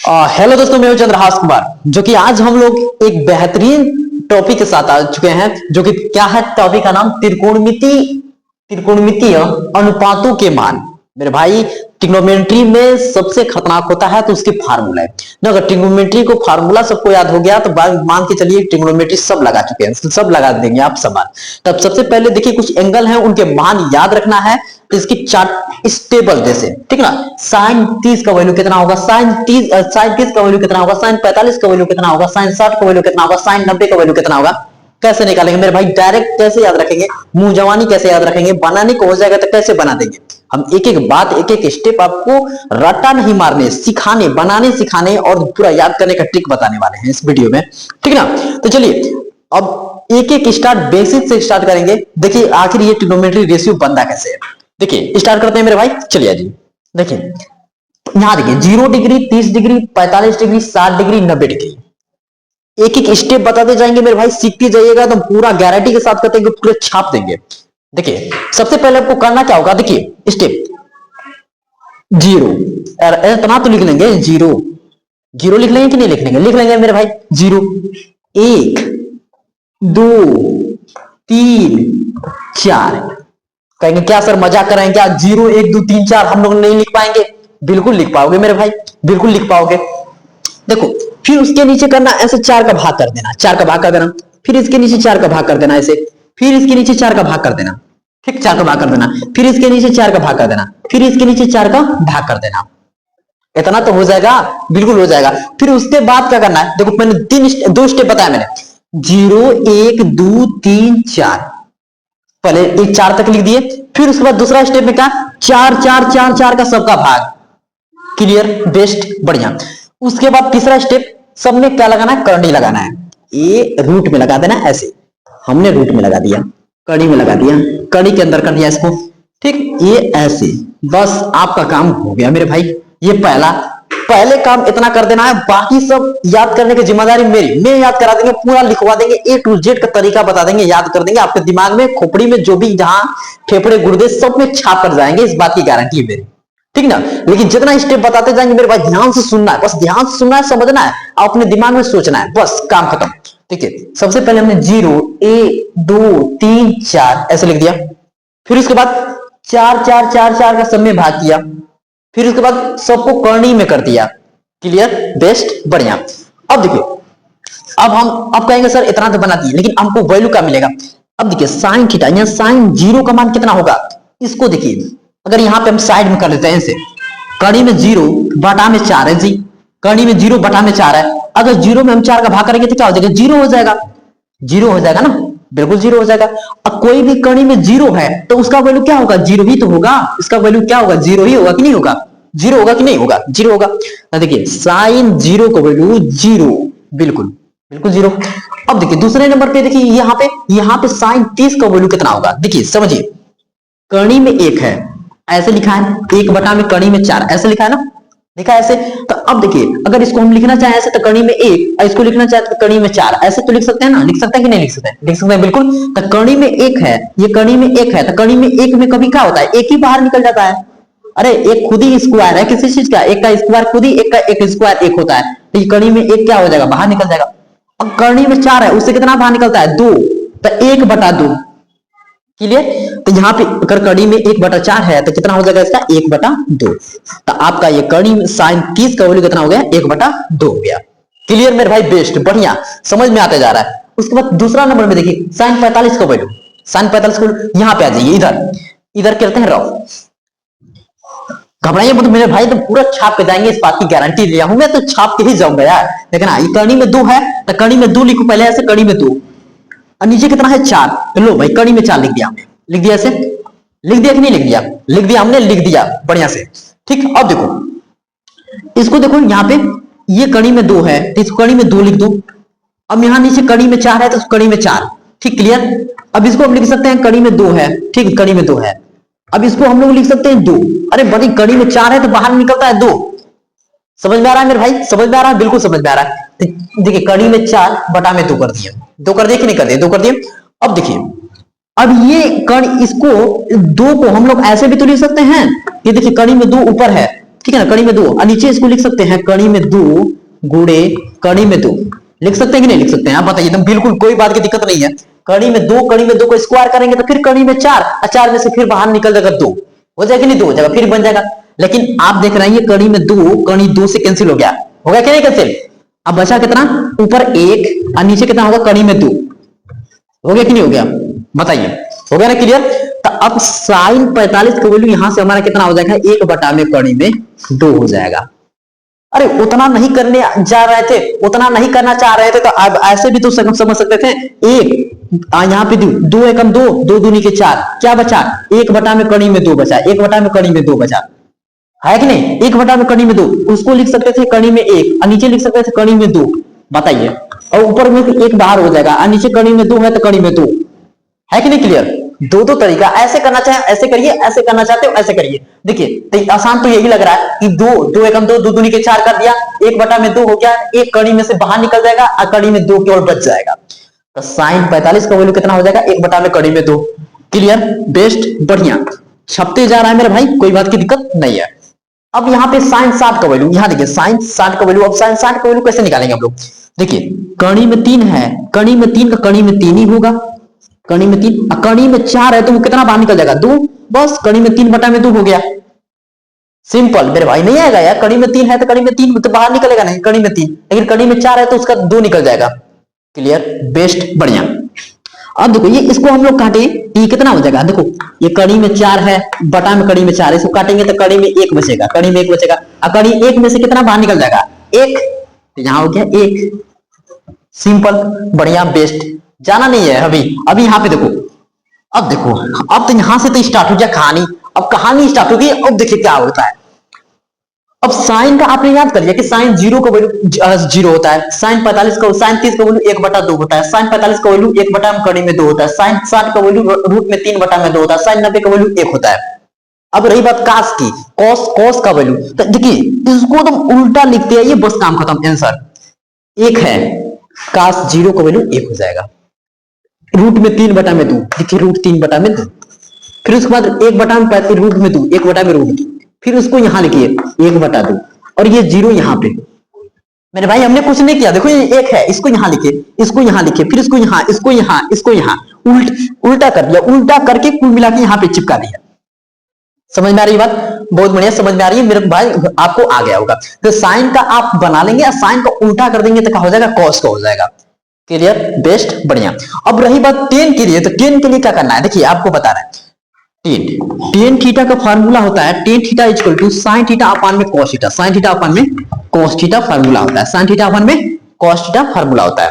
Hello दोस्तों, मैं हूं चंद्रहास कुमार, जो कि आज हम लोग एक बेहतरीन टॉपिक के साथ आ चुके हैं। जो कि क्या है, टॉपिक का नाम त्रिकोणमितीय अनुपातों के मान। मेरे भाई, ट्रिग्नोमेट्री में सबसे खतरनाक होता है तो उसके फार्मूला है ना। अगर ट्रिग्नोमेट्री को फार्मूला सबको याद हो गया तो मान के चलिए ट्रिग्नोमेट्री सब लगा चुके हैं, सब लगा देंगे आप समान। तब सबसे पहले देखिए, कुछ एंगल हैं, उनके मान याद रखना है। तो इसकी चार्ट स्टेबल जैसे, ठीक ना। साइन 30 का वैल्यू कितना होगा, साइन 30 का वैल्यू कितना होगा, साइन 45 का वैल्यू कितना होगा, साइन 60 का वैल्यू कितना होगा, साइन 90 का वैल्यू कितना होगा। कैसे निकालेंगे मेरे भाई, डायरेक्ट कैसे याद रखेंगे, मुंह जवानी कैसे याद रखेंगे, बनाने को हो जाएगा तो कैसे बना देंगे। हम एक एक बात, एक एक स्टेप आपको रट्टा नहीं मारने, सिखाने, बनाने सिखाने और पूरा याद करने का ट्रिक बताने वाले हैं इस वीडियो में, ठीक ना। तो चलिए अब एक एक स्टार्ट, बेसिक से स्टार्ट करेंगे। देखिए आखिर ये ट्रिग्नोमेट्री रेशियो बनता कैसे है। देखिए स्टार्ट करते हैं मेरे भाई, चलिए जी। देखिए यहां देखिए 0 degree, 30 degree, 45 degree, 60 degree, 90 degree. एक एक स्टेप बताते जाएंगे मेरे भाई, सीखते जाइएगा तो पूरा गारंटी के साथ कहते हैं पूरे छाप देंगे। देखिए सबसे पहले आपको करना क्या होगा, देखिए स्टेप 0, इतना तो लिख लेंगे, 0 लिख लेंगे कि नहीं लिख लेंगे, लिख लेंगे मेरे भाई। 0, 1, 2, 3, 4। कहेंगे क्या सर मजाक कर रहे हैं क्या, 0, 1, 2, 3, 4 हम लोग नहीं लिख पाएंगे? बिल्कुल लिख पाओगे मेरे भाई, बिल्कुल लिख पाओगे। देखो फिर उसके नीचे करना ऐसे 4 का भाग कर देना, 4 का भाग कर देना, फिर इसके नीचे 4 का भाग कर देना ऐसे, फिर इसके नीचे 4 का भाग कर देना, ठीक, 4 का भाग कर देना, फिर इसके नीचे 4 का भाग कर देना, फिर इसके नीचे 4 का भाग कर देना। इतना तो हो जाएगा, बिल्कुल हो जाएगा। फिर उसके बाद क्या करना है, देखो मैंने 2 स्टेप बताया मैंने, 0, 1, 2, 3, 4। पहले एक 4 तक लिख दिए, फिर उसके बाद दूसरा स्टेप में क्या, 4 4 4 4 का सबका भाग। क्लियर, बेस्ट, बढ़िया। उसके बाद तीसरा स्टेप, सब में क्या लगाना है, करनी लगाना है। ये रूट में लगा देना ऐसे, हमने रूट में लगा दिया, कड़ी में लगा दिया, कड़ी के अंदर कर दिया इसको, ठीक, ये ऐसे। बस आपका काम हो गया मेरे भाई। ये पहले काम इतना कर देना है, बाकी सब याद करने की जिम्मेदारी मेरी, मैं याद करा देंगे, पूरा लिखवा देंगे, A to Z का तरीका बता देंगे, याद कर देंगे। आपके दिमाग में, खोपड़ी में, जो भी जहां फेफड़े गुर्दे सब में छाप कर जाएंगे, इस बात की गारंटी है मेरी, ठीक ना। लेकिन जितना स्टेप बताते जाएंगे मेरे भाई, ध्यान से सुनना है, बस ध्यान से सुनना है, समझना है, अपने दिमाग में सोचना है, बस काम खत्म। ठीक है, सबसे पहले हमने 0, 1, 2, 3, 4 ऐसे लिख दिया। फिर उसके बाद 4 4 4 4 का सब में भाग किया, फिर उसके बाद सबको करनी में कर दिया। क्लियर, बेस्ट, बढ़िया। अब देखिए, अब कहेंगे सर इतना तो बना दिए, लेकिन हमको वैल्यू क्या मिलेगा। अब देखिए साइन थीटा, यहाँ साइन 0 का मान कितना होगा, इसको देखिए, अगर यहाँ पे हम साइड में कर लेते हैं ऐसे, कड़ी में 0 बटा में 4 है जी, कड़ी में 0 बटा में 4 है। अगर 0 में हम 4 का भाग करेंगे तो क्या हो जाएगा, 0 हो जाएगा, 0 हो जाएगा ना, बिल्कुल 0 हो जाएगा। अब कोई भी कड़ी में 0 है तो उसका वैल्यू क्या होगा, 0 ही तो होगा, इसका वैल्यू क्या होगा, 0 ही होगा कि नहीं होगा, 0 होगा कि नहीं होगा, 0 होगा। तो देखिए साइन 0 का वैल्यू 0, बिल्कुल बिल्कुल 0। अब देखिए दूसरे नंबर पे, देखिए यहाँ पे साइन 30 का वैल्यू कितना होगा, देखिए समझिए, कड़ी में 1 है, ऐसे लिखा है, 1 बटा में कड़ी में 4 ऐसे लिखा है ना, लिखा है ऐसे। तो अब देखिए अगर इसको हम लिखना चाहें ऐसे, तो कड़ी में 1, इसको लिखना चाहे तो कड़ी में 4 ऐसे तो लिख सकते हैं ना, लिख सकते हैं कि नहीं लिख सकते हैं, लिख सकते हैं बिल्कुल। तो कड़ी में 1 है, ये कड़ी में 1 है, तो कड़ी में 1 में कभी क्या होता है, 1 ही बाहर निकल जाता है। अरे एक खुद ही स्क्वायर है किसी चीज का, एक का स्क्वायर खुद ही, एक का एक स्क्वायर 1 होता है, तो ये कड़ी में 1 क्या हो जाएगा, बाहर निकल जाएगा। अब कड़ी में 4 है, उससे कितना बाहर निकलता है, 2, तो 1 बटा 2। क्लियर, तो यहाँ पे अगर कड़ी में 1 बटा 4 है तो कितना हो जाएगा इसका, 1 बटा 2। तो आपका ये कड़ी में साइन 30 का वैल्यू कितना हो गया, 1 बटा 2 हो गया। क्लियर मेरे भाई, बेस्ट, बढ़िया, समझ में आते जा रहा है। उसके बाद दूसरा नंबर में देखिए साइन 45 का वैल्यू, साइन 45 का वैल्यू यहाँ पे आ जाइए, इधर करते हैं रफ, घबराइए मत मेरे भाई, तो पूरा छाप के जाएंगे, इस बात की गारंटी लिया हूं मैं, तो छाप के ही जाऊंगा यार। देखना ये कड़ी में 2 है, तो कड़ी में 2 लिखो पहले ऐसे, कड़ी में 2, और नीचे कितना है 4, लो भाई कड़ी में 4 लिख दिया हमने, लिख दिया ऐसे, लिख दिया कि नहीं लिख दिया, लिख दिया हमने, लिख दिया बढ़िया से, ठीक। अब देखो इसको, देखो यहाँ पे ये कड़ी में 2 है तो इस कड़ी में 2 लिख दो। अब यहाँ नीचे कड़ी में 4 है तो कड़ी में 4, ठीक, क्लियर। अब इसको हम लिख सकते हैं कड़ी में 2 है, ठीक, कड़ी में 2 है। अब इसको हम लोग लिख सकते हैं 2, अरे बड़ी कड़ी में 4 है तो बाहर निकलता है 2। समझ में आ रहा है मेरे भाई, समझ में आ रहा है, बिल्कुल समझ में आ रहा है। देखिए कड़ी में 4 बटा में 2 कर दिए, 2 कर दिए कि नहीं कर दिए, 2 कर दिए। अब देखिए, अब ये कण, इसको 2 को हम लोग ऐसे भी तो लिख सकते हैं, ये देखिए कड़ी में 2 ऊपर है, ठीक है ना, कड़ी में 2 और नीचे इसको लिख सकते हैं कड़ी में 2 गुणे कड़ी में 2, लिख सकते हैं कि नहीं लिख सकते हैं, आप बताइए, एकदम बिल्कुल कोई बात की दिक्कत नहीं है। कड़ी में 2 को स्क्वायर करेंगे तो फिर कड़ी में 4 और 4 में से फिर बाहर निकल जाएगा 2, हो जाएगा नहीं 2 हो जाएगा, फिर बन जाएगा। लेकिन आप देख रहे हैं ये कड़ी में 2 कड़ी 2 से कैंसिल हो गया क्या नहीं कैंसिल? अब बचा कितना, ऊपर 1 और नीचे कितना होगा कड़ी में 2, हो गया कि नहीं हो गया, बताइए, हो गया ना क्लियर? तो अब साइन 45 का वैल्यू यहां से हमारा कितना हो जाएगा, 1 बटा में कड़ी में 2 हो जाएगा। अरे उतना नहीं करने जा रहे थे, उतना नहीं करना चाह रहे थे तो अब ऐसे भी तो समझ सकते थे, एक यहाँ पे 2 एकम 2, 2 दूनी के 4, क्या बचा, 1 बटा में कड़ी में 2 बचा, 1 बटा में कड़ी में 2 बचा, है कि नहीं? 1 बटा में कड़ी में 2, उसको लिख सकते थे कड़ी में 1 और नीचे लिख सकते थे कड़ी में 2, बताइए, और ऊपर में 1 बाहर हो जाएगा और नीचे कड़ी में 2 है तो कड़ी में 2, है कि नहीं क्लियर? दो तरीका, ऐसे करना चाहे ऐसे करिए, ऐसे करना चाहते हो ऐसे करिए। देखिए तो आसान तो यही लग रहा है कि 2 एकम 2, 2 दूनी के 4 कर दिया, 1 बटा में 2 हो गया, एक कड़ी में से बाहर निकल जाएगा और कड़ी में 2 केवल बच जाएगा। तो साइन 45 का वैल्यू कितना हो जाएगा, 1 बटा में कड़ी में 2। क्लियर, बेस्ट, बढ़िया, छपते जा रहा है मेरे भाई, कोई बात की दिक्कत नहीं है। अब यहाँ पे साइन 60 का वैल्यू, यहाँ देखिए साइन 60 का वैल्यू, अब साइन 60 का वैल्यू कैसे निकालेंगे हम लोग? देखिए कड़ी में 3 है, कड़ी में 3 का कड़ी में 3 ही होगा, कड़ी में 3, कड़ी में 4 है तो वो कितना बाहर निकल जाएगा, 2, बस कड़ी में 3 बटा में 2 हो गया, सिंपल मेरे भाई। नहीं आएगा यार, कड़ी में 3 है तो कड़ी में 3 तो बाहर निकलेगा नहीं, कड़ी में 3, लेकिन कड़ी में 4 है तो उसका 2 निकल जाएगा। क्लियर, बेस्ट, बढ़िया। अब देखो ये इसको हम लोग काटे, ये कितना हो जाएगा, देखो ये कड़ी में 4 है बटा में कड़ी में 4, इसको काटेंगे तो कड़ी में 1 बचेगा, कड़ी में 1 बचेगा, और कड़ी 1 में से कितना बाहर निकल जाएगा, 1, तो यहां हो गया 1, सिंपल, बढ़िया, बेस्ट। जाना नहीं है अभी यहाँ पे देखो, अब देखो, अब तो यहां से तो स्टार्ट हो गया कहानी, अब कहानी स्टार्ट हो गई। अब देखिए क्या होता है, अब साइन का आपने याद कर लिया कि साइन 0 का वैल्यू 0 होता है, साइन 45 का, साइन 30 का वैल्यू 1 बटा 2 होता है, साइन 45 का वैल्यू 1 बटा में कड़ी में 2 होता है, साइन 60 का वैल्यू रूट में 3 बटा में 2 होता है, साइन 90 का वैल्यू 1 होता है। अब रही बात कास की, कॉस का वैल्यू, तो देखिए इसको तो उल्टा लिखते हैं, ये बस काम खत्म, आंसर 1 है, कास 0 का वैल्यू 1 हो जाएगा, रूट में 3 बटा में 2, देखिए रूट 3 बटा में 2, फिर उसके बाद 1 बटा में रूट में 2, 1 बटा में रूट 2, फिर उसको यहां लिखिए 1 बटा 2, और ये 0 यहां पे, मेरे भाई हमने कुछ नहीं किया, देखो ये 1 है, इसको यहां लिखिए, इसको यहां लिखिए, फिर इसको यहां, इसको यहां, इसको यहां, उल्टा कर दिया, उल्टा करके कुल मिला के यहां पे चिपका दिया। समझ में आ रही बात? बहुत बढ़िया, समझ में आ रही है मेरे भाई, आपको आ गया होगा। तो साइन का आप बना लेंगे, साइन का उल्टा कर देंगे तो क्या हो जाएगा, कॉस का हो जाएगा। क्लियर, बेस्ट, बढ़िया। अब रही बात टेन के लिए, तो टेन के लिए क्या करना है, देखिए आपको बता रहा है, टेन थीटा का फार्मूला होता है, tan theta equal to sine theta upon में cos theta, sine theta upon में कॉस थीटा फार्मूला होता है, साइन थीटा अपान में कॉस थीटा फार्मूला होता है।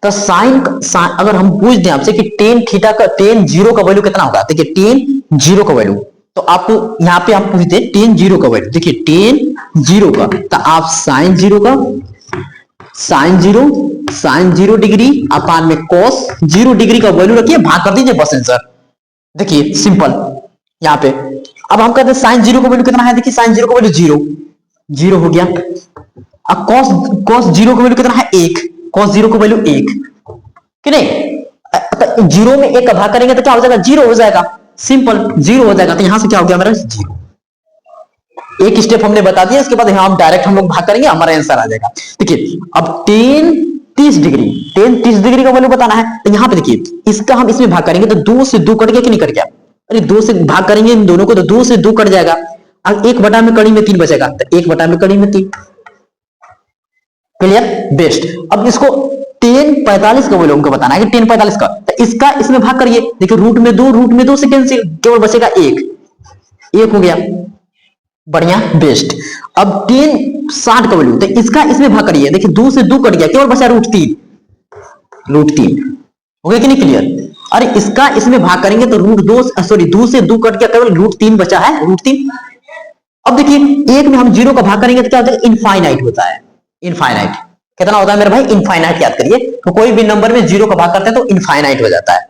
तो साइन अगर हम पूछ दें आपसे कि टेन थीटा का, टेन 0 का वैल्यू कितना होगा, देखिए टेन 0 का वैल्यू, तो आपको यहाँ पे हम पूछते हैं टेन 0 का वैल्यू, देखिए टेन 0 का, तो आप साइन 0 का, साइन 0 डिग्री अपान में कॉस 0 डिग्री का वैल्यू रखिए, भाग कर दीजिए, बस आंसर। देखिए सिंपल, यहाँ पे अब हम कहते हैं साइन 0 का वैल्यू कितना है, देखिए साइन 0 का वैल्यू 0 हो गया। अब कॉस 0 का वैल्यू कितना है, 1, कॉस 0 का वैल्यू 1, कि नहीं, 0 में 1 का भाग करेंगे तो क्या हो जाएगा, 0 हो जाएगा, सिंपल 0 हो जाएगा। तो यहां से क्या हो गया मेरा 0, एक स्टेप हमने बता दिया, इसके बाद यहां हम डायरेक्ट हम लोग भाग करेंगे, हमारा आंसर आ जाएगा। देखिए अब टेन 30 डिग्री का वैल्यू बताना है, तो यहां पे देखिए इसका हम इसमें भाग करेंगे तो 2 से 2 कट गया कि नहीं कट गया, अरे 2 से भाग करेंगे इन दोनों को तो 2 से 2 कट जाएगा, अब 1 बटा में कड़ी में 3 बचेगा, तो 1 बटा में कड़ी में 3। Clear, best. अब इसको टेन 45 का वैल्यू हमको बताना है कि टेन 45 का, तो इसका इसमें भाग करिए, देखिए रूट में 2 से कैंसिल, केवल बचेगा 1 हो गया, बढ़िया, बेस्ट। अब टेन 60 का वैल्यू, तो इसका इसमें भाग करिए, देखिए 2 से 2 कट गया, केवल बचा रूट 3 हो गया कि नहीं, क्लियर। अरे इसका इसमें भाग करेंगे तो रूट 2 से 2 कट गया, केवल रूट 3 बचा है, रूट 3। अब देखिए एक में हम 0 का भाग करेंगे तो क्या होता है, इनफाइनाइट होता है, इनफाइनाइट कितना होता है मेरे भाई, इनफाइनाइट, याद करिए, तो कोई भी नंबर में 0 का भाग करते हैं तो इनफाइनाइट हो जाता है।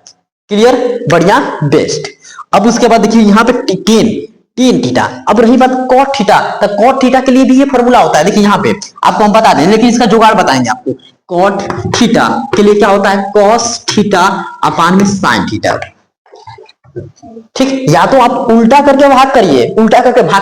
क्लियर, बढ़िया, बेस्ट। अब उसके बाद देखिए यहाँ पे टेन थीटा, अब रही बात कॉट थीटा, तो कॉट थीटा के लिए भी ये फॉर्मूला होता है, देखिए यहाँ पे आपको हम बता दें, लेकिन इसका जुगाड़ बताएंगे आपको। कॉट थीटा के लिए क्या होता है, कॉस थीटा अपान में साइन थीटा, ठीक। या तो आप उल्टा करके भाग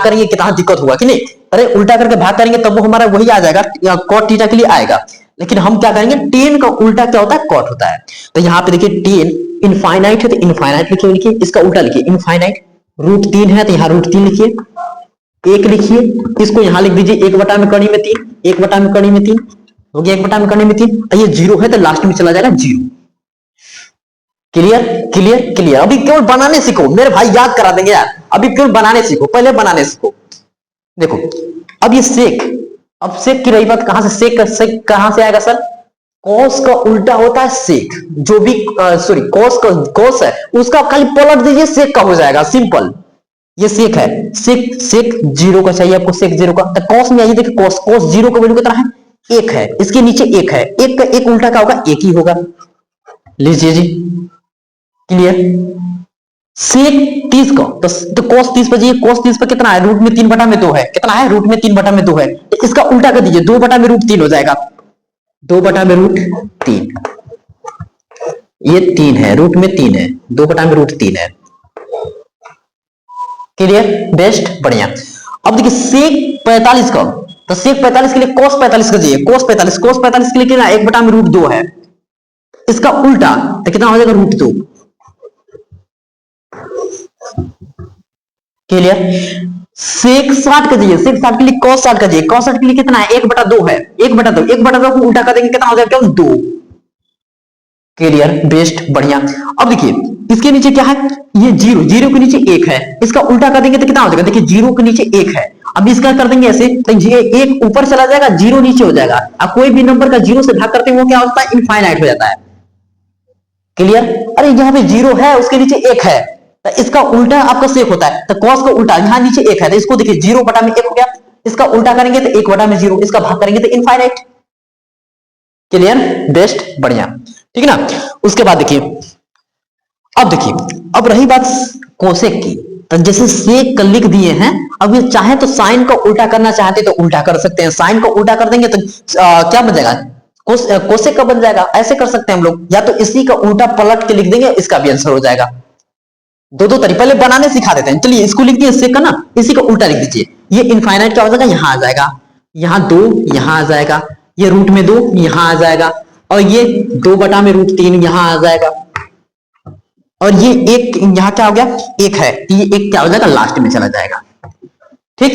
करिए, कितना दिक्कत होगा कि नहीं, अरे उल्टा करके भाग करेंगे तब वो हमारा वही आ जाएगा, कॉट थीटा के लिए आएगा। लेकिन हम क्या करेंगे, टेन का उल्टा क्या होता है, कॉट होता है। तो यहाँ पे देखिए टेन इनफाइनाइट है तो इनफाइनाइट लिखिए, इसका उल्टा लिखिए इनफाइनाइट। रूट 3 है तो यहाँ रूट 3 लिखिए, एक लिखिए, इसको यहाँ लिख दीजिए 1 बटा में कड़ी में 3, 1 बटा में कड़ी में 3 हो गया, 1 बटा में कड़ी में 3। ये 0 है तो लास्ट में चला जाएगा 0। Clear clear clear. अभी केवल बनाने सीखो मेरे भाई, याद करा देंगे यार, अभी केवल बनाने सीखो, पहले बनाने सीखो। देखो अब ये सेक, अब सेक की रही बात, कहां से सेक कहां से आएगा सर, कॉस का उल्टा होता है सेक, जो भी सॉरी कॉस है उसका खाली पलट दीजिए, सेक का हो जाएगा, सिंपल। ये सेक है, सेक 0 का चाहिए आपको, सेक 0 का। तो कॉस में आइए, देखिए कॉस 0 का वैल्यू कितना है, 1 है, इसके नीचे 1 है, 1 का 1 उल्टा का होगा 1 ही होगा, लीजिए जी। क्लियर। सेक 30 का तो कॉस 30 पर जाइए, कॉस 30 पर कितना है, रूट में 3/2 है, कितना है, रूट में 3/2 है। तो इसका उल्टा कर दीजिए, 2/√3 हो जाएगा, 2/√3। ये 3 है, रूट में 3 है, 2/√3 है। क्लियर, बेस्ट, बढ़िया। अब देखिए सेक 45 का, तो सेक 45 के लिए cos 45 का जाइए, cos 45 के लिए कितना, 1/√2 है, इसका उल्टा तो कितना हो जाएगा, √2। क्लियर। सेक 60 का जाइए, सेक 60 के लिए cos 60 का जाइए, cos 60 के लिए कितना है, 1/2 है, 1/2 को उल्टा कर देंगे कितना हो जाएगा, 2। क्लियर, बेस्ट, बढ़िया। अब देखिए इसके नीचे क्या है, ये 0 के नीचे 1 है, इसका उल्टा कर देंगे तो कितना हो जाएगा, देखिए 0 के नीचे 1 है, अब इसका कर देंगे ऐसे तो ये 1 ऊपर चला जाएगा, 0 नीचे हो जाएगा। अब कोई भी नंबर का 0 से भाग करते हैं वो क्या होता है, इनफाइनाइट हो जाता है। क्लियर। अरे यहाँ पे 0 है, उसके नीचे 1 है, तो इसका उल्टा आपका सेक होता है, तो कॉस का उल्टा, यहाँ नीचे 1 है तो इसको देखिए 0/1 हो गया, इसका उल्टा करेंगे तो 1/0, इसका भाग करेंगे तो इनफाइनाइट। क्लियर, बेस्ट, बढ़िया, ठीक है ना। उसके बाद देखिए, अब देखिए अब रही बात कोसेक की, तो जैसे सेक का लिख दिए हैं, अब ये चाहे तो साइन का उल्टा करना चाहते तो उल्टा कर सकते हैं, साइन का उल्टा कर देंगे तो क्या बन जाएगा, कोसेक का बन जाएगा, ऐसे कर सकते हैं हम लोग, या तो इसी का उल्टा पलट के लिख देंगे, इसका भी आंसर हो जाएगा। दो तरीके, पहले बनाने सिखा देते हैं, चलिए इसको लिख दिए सेक का ना, इसी का उल्टा लिख दीजिए, ये इनफाइनाइट क्या हो जाएगा, यहां आ जाएगा, यहाँ 2 यहां आ जाएगा, ये रूट में 2 यहां आ जाएगा, और ये 2/√3 यहां आ जाएगा, और ये 1 यहां क्या हो गया, 1 है, ये 1 क्या हो जाएगा, लास्ट में चला जाएगा। ठीक,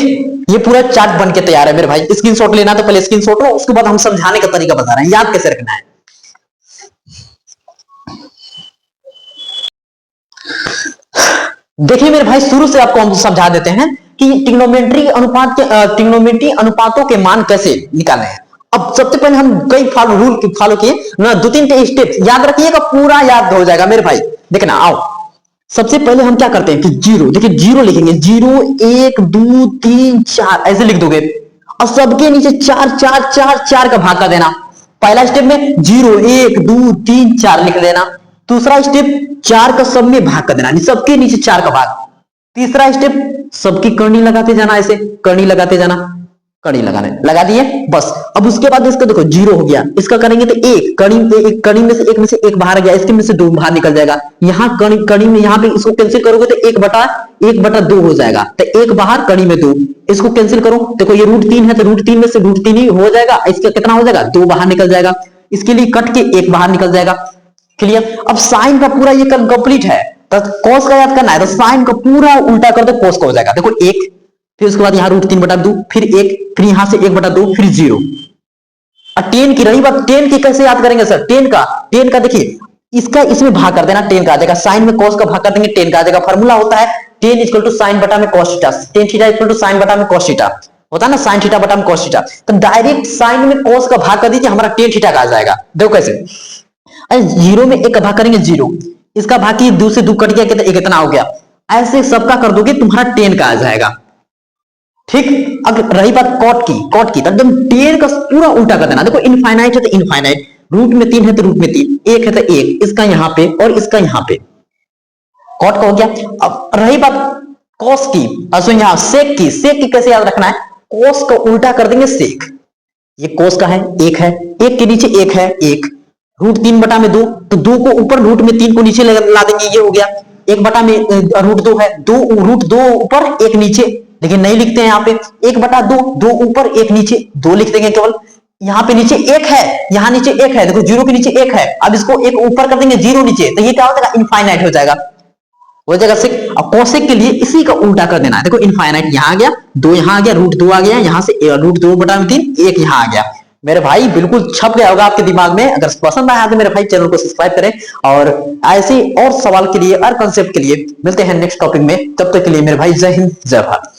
ये पूरा चार्ट बन के तैयार है मेरे भाई, स्क्रीनशॉट लेना तो पहले स्क्रीनशॉट लो, उसके बाद हम समझाने का तरीका बता रहे हैं, याद कैसे रखना है। देखिए मेरे भाई, शुरू से आपको हम समझा देते हैं कि ट्रिग्नोमेट्री अनुपातों के मान कैसे निकालने हैं। अब सबसे पहले हम कई रूल फॉलो किए ना, 2-3 स्टेप याद रखिएगा, पूरा याद हो जाएगा मेरे भाई। देखना, आओ सबसे पहले हम क्या करते हैं कि 0, देखिए 0 लिखेंगे, 0 1 2 3 4 ऐसे लिख दोगे, और सबके नीचे 4 4 4 4 का भाग कर देना। पहला स्टेप में 0 1 2 3 4 लिख देना, दूसरा स्टेप 4 का सब में भाग कर देना, सबके नीचे 4 का भाग, तीसरा स्टेप सबकी करनी लगाते जाना, ऐसे करनी लगाते जाना, कड़ी लगाने लगा दिए बस। अब उसके बाद इसका देखो 0 हो गया, इसका करेंगे तो 1 कड़ी में से 1 बाहर गया, इसके में से 2 बाहर निकल जाएगा, यहाँ कड़ी में यहाँ पे इसको कैंसिल करोगे तो 1/2 हो जाएगा, तो 1 बाहर कड़ी में 2, इसको कैंसिल करो, देखो ये √3 है तो √3 में से √3 ही हो जाएगा, इसका कितना हो जाएगा, 2 बाहर निकल जाएगा, इसके लिए कट के 1 बाहर निकल जाएगा। क्लियर। अब साइन का पूरा ये कंप्लीट है, तो कॉस का याद करना है, तो साइन का पूरा उल्टा कर दो, कॉस का हो जाएगा, देखो 1, फिर उसके बाद यहाँ √3/2, फिर 1, फिर यहां से 1/2, फिर 0। और 10 की रही बात, 10 की कैसे याद करेंगे सर, 10 का देखिए इसका इसमें भाग कर देना, 10 का आ जाएगा, साइन में कॉस का भाग कर देंगे, 10 का आ जाएगा। फॉर्मूला होता है 10 = sin बटा में cos theta, tan theta = sin बटा में cos थीटा होता है ना, sin थीटा बटा में cos थीटा, तो डायरेक्ट साइन में cos का भाग कर दीजिए, हमारा tan थीटा का आ जाएगा। देखो कैसे, अरे 0 में 1 का भाग करेंगे 0, इसका भाग की 2 से 2 कट गया, कितना हो गया, ऐसे सबका कर दोगे तुम्हारा 10 का आ जाएगा। ठीक। अब रही बात कॉट की तो एकदम 10 का पूरा उल्टा कर देना, देखो इनफाइनाइट है तो इनफाइनाइट, रूट में 3 है तो रूट में 3, 1 है तो 1, इसका यहाँ पे और इसका यहाँ पे, कॉट का हो गया। अब रही बात कॉस की, यहाँ सेक की कैसे याद रखना है, कॉस का उल्टा कर देंगे सेक, ये कॉस का है, 1 है, 1 के नीचे 1 है, 1 √3/2, तो 2 को ऊपर, रूट में 3 को नीचे ला देंगे, ये हो गया 1/2 है, 2 √2 ऊपर 1 नीचे, लेकिन नहीं लिखते हैं यहाँ पे 1/2, 2 ऊपर 1 नीचे, 2 लिख देंगे केवल। यहाँ पे नीचे 1 है, यहाँ नीचे 1 है, देखो 0 के नीचे 1 है, अब इसको 1 ऊपर कर देंगे, 0 नीचे, तो ये क्या हो जाएगा, इनफाइनाइट हो जाएगा, हो जाएगा सेक। अब कोसेक के लिए इसी का उल्टा कर देना है, देखो इनफाइनाइट यहाँ आ गया, 2 यहाँ आ गया, √2 आ गया, यहाँ से √2/3, 1 यहाँ आ गया। मेरे भाई बिल्कुल छप गया होगा आपके दिमाग में। अगर पसंद आया तो मेरे भाई चैनल को सब्सक्राइब करें, और ऐसे और सवाल के लिए और कंसेप्ट के लिए मिलते हैं नेक्स्ट टॉपिक में। तब तक के लिए मेरे भाई जय हिंद, जय भारत।